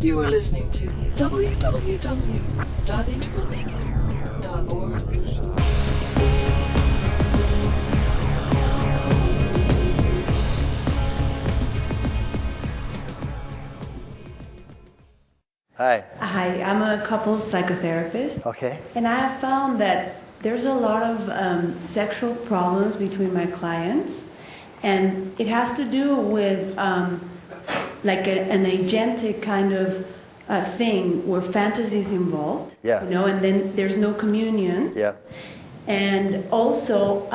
You are listening to www.integralnaked.org. Hi. Hi, I'm a couples psychotherapist. Okay. And I have found that there's a lot of sexual problems between my clients. And it has to do with like an agentic kind of thing where fantasy is involved. Yeah. You know, and then there's no communion. Yeah. And also,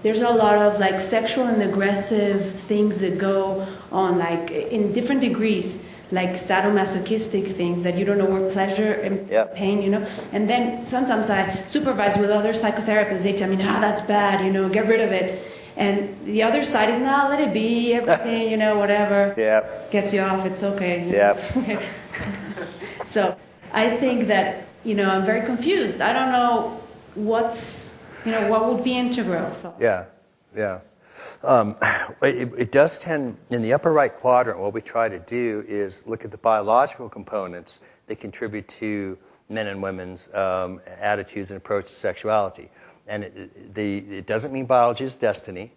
there's a lot of like sexual and aggressive things that go on, like in different degrees, like sadomasochistic things that you don't know where pleasure and pain, you know. And then sometimes I supervise with other psychotherapists. They tell me, "No, that's bad, you know, get rid of it." And the other side is, "No, let it be, everything, you know, whatever gets you off, it's okay." You know? So I think that, you know, I'm very confused. I don't know what would be integral. Yeah. It does tend, in the upper right quadrant, what we try to do is look at the biological components that contribute to men and women's attitudes and approach to sexuality. And it doesn't mean biology is destiny.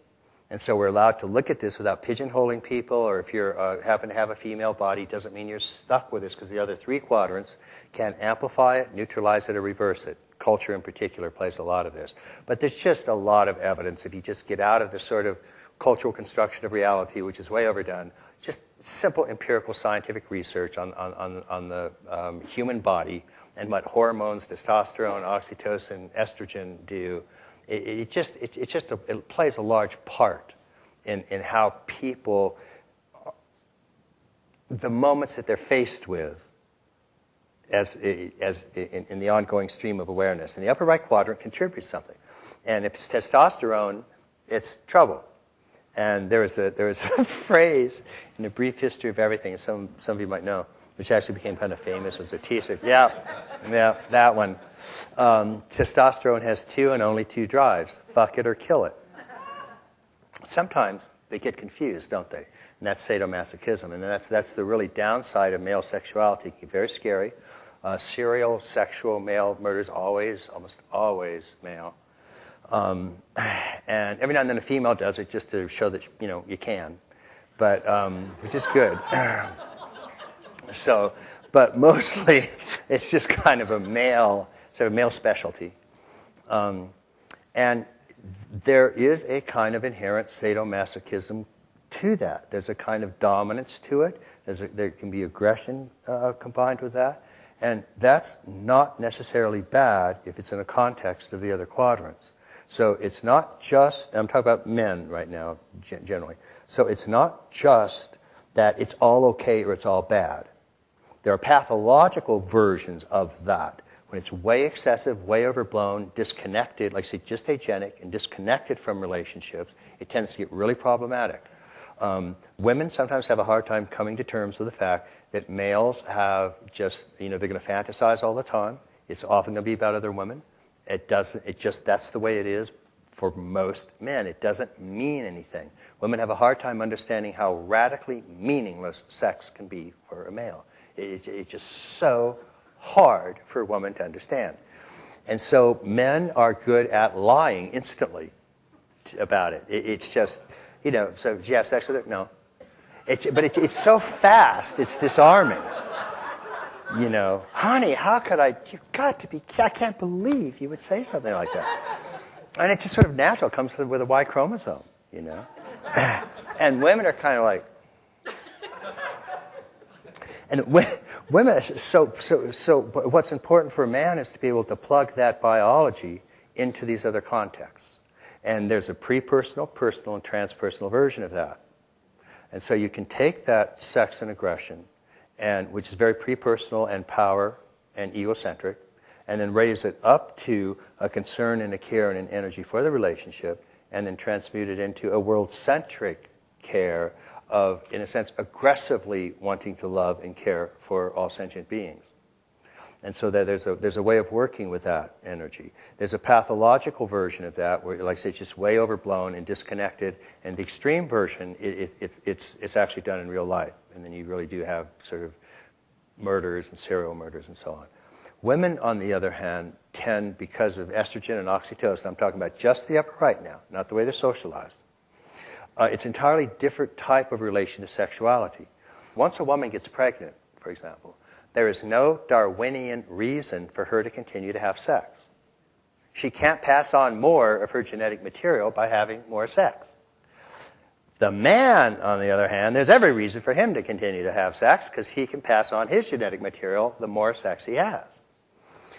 And so we're allowed to look at this without pigeonholing people, or if you happen to have a female body, it doesn't mean you're stuck with this, because the other three quadrants can amplify it, neutralize it, or reverse it. Culture in particular plays a lot of this. But there's just a lot of evidence, if you just get out of the sort of cultural construction of reality, which is way overdone, just simple empirical scientific research on the human body and what hormones, testosterone, oxytocin, estrogen do. It plays a large part in how people, the moments that they're faced with, as in the ongoing stream of awareness. And the upper right quadrant contributes something. And if it's testosterone, it's trouble. And there is a phrase in the Brief History of Everything, and some of you might know, which actually became kind of famous. It was a T-shirt. Yeah, that one. Testosterone has two and only two drives: fuck it or kill it. Sometimes they get confused, don't they? And that's sadomasochism. And that's the really downside of male sexuality. It can be very scary. Serial sexual male murders almost always male. And every now and then a female does it just to show that, you know, you can. But, which is good. So, but mostly it's just kind of a male specialty. And there is a kind of inherent sadomasochism to that. There's a kind of dominance to it. There can be aggression combined with that. And that's not necessarily bad if it's in a context of the other quadrants. So it's not just, I'm talking about men right now, generally. So it's not just that it's all okay or it's all bad. There are pathological versions of that. When it's way excessive, way overblown, disconnected, like say just agenic and disconnected from relationships, it tends to get really problematic. Women sometimes have a hard time coming to terms with the fact that males have just, you know, they're going to fantasize all the time. It's often going to be about other women. That's the way it is for most men. It doesn't mean anything. Women have a hard time understanding how radically meaningless sex can be for a male. It's just so hard for a woman to understand. And so men are good at lying instantly about it. It's just, you know, so did you have sex with her? No. But it's so fast, it's disarming. You know, honey, how could I can't believe you would say something like that. And it's just sort of natural. It comes with a Y chromosome, you know. And women are kind of like, and women, so what's important for a man is to be able to plug that biology into these other contexts. And there's a pre-personal, personal, and transpersonal version of that. And so you can take that sex and aggression, and which is very pre-personal and power and egocentric, and then raise it up to a concern and a care and an energy for the relationship, and then transmute it into a world-centric care of, in a sense, aggressively wanting to love and care for all sentient beings. And so there's a way of working with that energy. There's a pathological version of that where, like I say, it's just way overblown and disconnected. And the extreme version, it's actually done in real life. And then you really do have sort of murders and serial murders and so on. Women, on the other hand, tend, because of estrogen and oxytocin, I'm talking about just the upper right now, not the way they're socialized. It's an entirely different type of relation to sexuality. Once a woman gets pregnant, for example, there is no Darwinian reason for her to continue to have sex. She can't pass on more of her genetic material by having more sex. The man, on the other hand, there's every reason for him to continue to have sex because he can pass on his genetic material the more sex he has.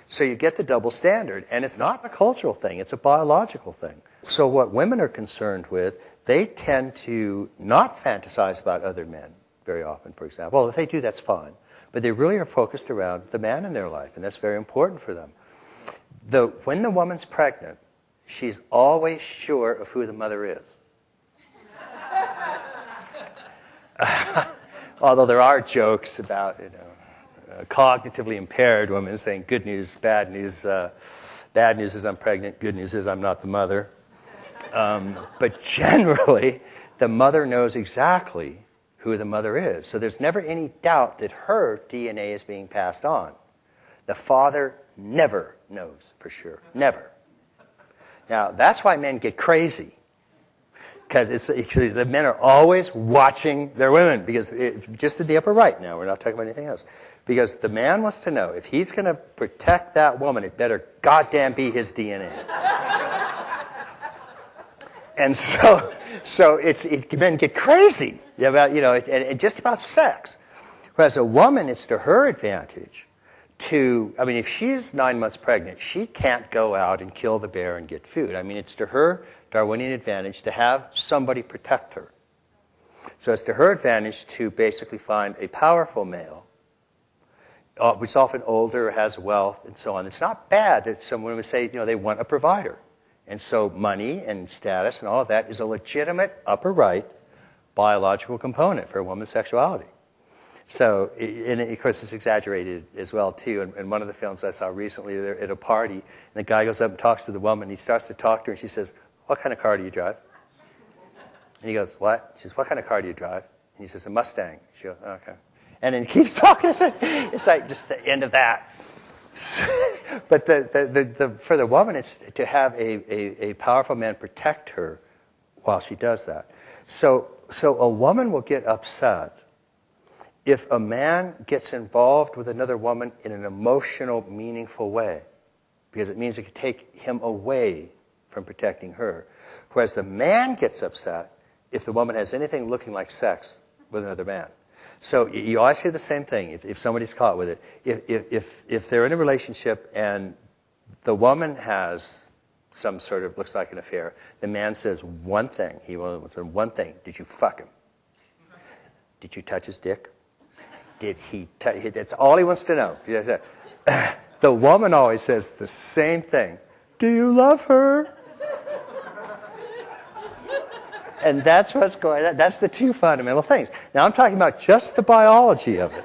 So you get the double standard, and it's not a cultural thing, it's a biological thing. So what women are concerned with, they tend to not fantasize about other men very often, for example. Well, if they do, that's fine. But they really are focused around the man in their life, and that's very important for them. When the woman's pregnant, she's always sure of who the mother is. Although there are jokes about, cognitively impaired women saying good news, bad news. Bad news is I'm pregnant. Good news is I'm not the mother. But generally, the mother knows exactly who the mother is. So there's never any doubt that her DNA is being passed on. The father never knows for sure. Never. Now, that's why men get crazy. Because the men are always watching their women. Because just in the upper right now, we're not talking about anything else. Because the man wants to know, if he's going to protect that woman, it better goddamn be his DNA. And so men get crazy about, and just about sex. Whereas a woman, it's to her advantage if she's 9 months pregnant, she can't go out and kill the bear and get food. It's to her Darwinian advantage to have somebody protect her. So it's to her advantage to basically find a powerful male, which is often older, has wealth, and so on. It's not bad that some women say, they want a provider. And so money and status and all of that is a legitimate upper right biological component for a woman's sexuality. So, and of course, it's exaggerated as well, too. In one of the films I saw recently, they're at a party, and the guy goes up and talks to the woman, and he starts to talk to her, and she says, "What kind of car do you drive?" And he goes, "What?" She says, "What kind of car do you drive?" And he says, "A Mustang." She goes, "Okay." And then he keeps talking. It's like just the end of that. But for the woman, it's to have a powerful man protect her while she does that. So a woman will get upset if a man gets involved with another woman in an emotional, meaningful way, because it means it could take him away from protecting her. Whereas the man gets upset if the woman has anything looking like sex with another man. So you always hear the same thing if somebody's caught with it. If they're in a relationship and the woman has some sort of, looks like an affair, the man says one thing. He will say one thing. Did you fuck him? Did you touch his dick? Did he that's all he wants to know. The woman always says the same thing. Do you love her? And that's what's going on. That's the two fundamental things. Now I'm talking about just the biology of it.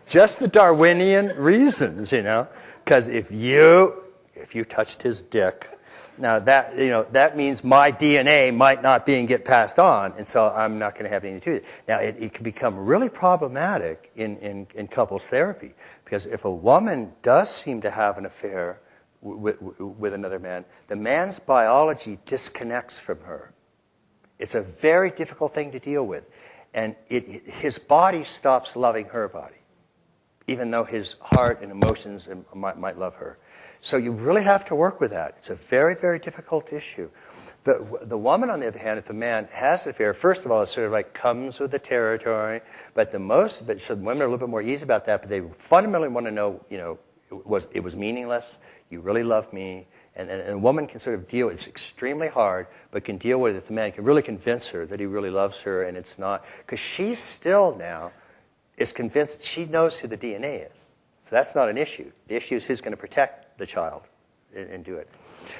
Just the Darwinian reasons, Because if you touched his dick, now that means my DNA might not get passed on, and so I'm not going to have anything to do with it. Now it can become really problematic in couples therapy, because if a woman does seem to have an affair with another man, the man's biology disconnects from her. It's a very difficult thing to deal with, and his body stops loving her body, even though his heart and emotions might love her. So you really have to work with that. It's a very, very difficult issue. The woman, on the other hand, if the man has an affair, first of all, it sort of like comes with the territory. But so women are a little bit more easy about that. But they fundamentally want to know, it was meaningless. You really love me, and a woman can sort of deal. It's extremely hard, but can deal with it. The man can really convince her that he really loves her, and it's not, because she still now is convinced she knows who the DNA is. So that's not an issue. The issue is who's going to protect the child and do it.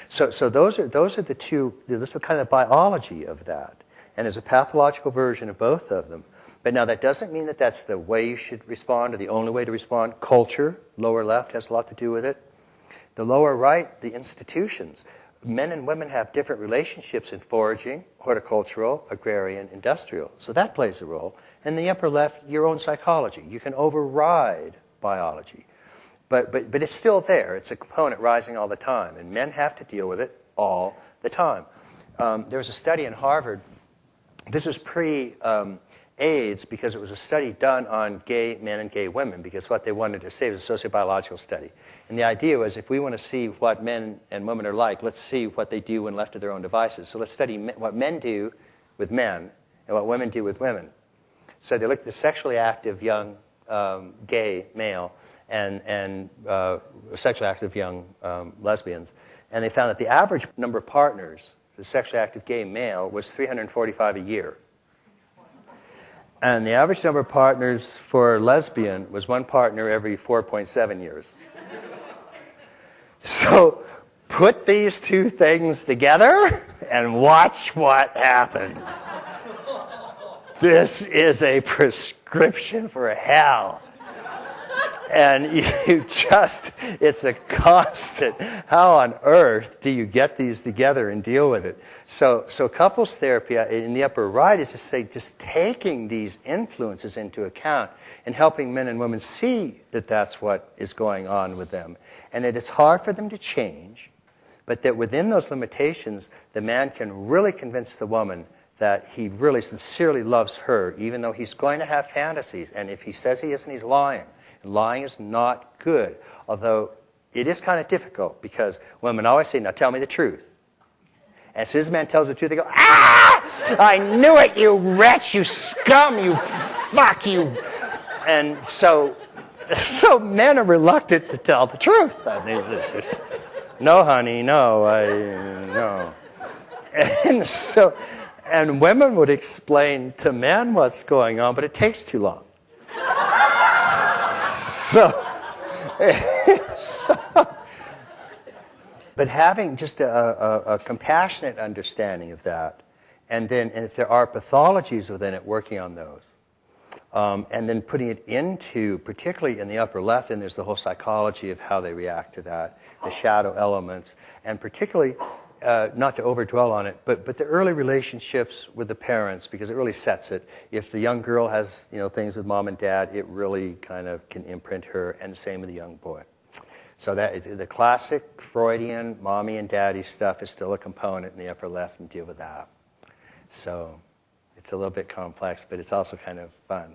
So those are the two. This is kind of the biology of that, and there's a pathological version of both of them. But now that doesn't mean that that's the way you should respond or the only way to respond. Culture, lower left, has a lot to do with it. The lower right, the institutions. Men and women have different relationships in foraging, horticultural, agrarian, industrial. So that plays a role. And the upper left, your own psychology. You can override biology. But it's still there. It's a component rising all the time. And men have to deal with it all the time. There was a study in Harvard. This is pre-AIDS because it was a study done on gay men and gay women because what they wanted to say was a sociobiological study. And the idea was if we want to see what men and women are like, let's see what they do when left to their own devices. So let's study what men do with men and what women do with women. So they looked at the sexually active young gay male and sexually active young lesbians. And they found that the average number of partners for the sexually active gay male was 345 a year. And the average number of partners for lesbian was one partner every 4.7 years. So put these two things together and watch what happens. This is a prescription for hell. And it's a constant. How on earth do you get these together and deal with it? So couples therapy in the upper right is just taking these influences into account and helping men and women see that that's what is going on with them. And that it's hard for them to change, but that within those limitations, the man can really convince the woman that he really sincerely loves her, even though he's going to have fantasies. And if he says he isn't, he's lying. Lying is not good, although it is kind of difficult because women always say, now tell me the truth. And as soon as a man tells the truth, they go, ah! I knew it, you wretch, you scum, you fuck, you. And so men are reluctant to tell the truth. No, honey, no, no. And women would explain to men what's going on, but it takes too long. But having just a compassionate understanding of that, and then if there are pathologies within it, working on those. And then putting it into, particularly in the upper left, and there's the whole psychology of how they react to that, the shadow elements, and particularly, not to overdwell on it, but the early relationships with the parents, because it really sets it. If the young girl has things with mom and dad, it really kind of can imprint her, and the same with the young boy. So that the classic Freudian mommy and daddy stuff is still a component in the upper left, and deal with that. So it's a little bit complex, but it's also kind of fun.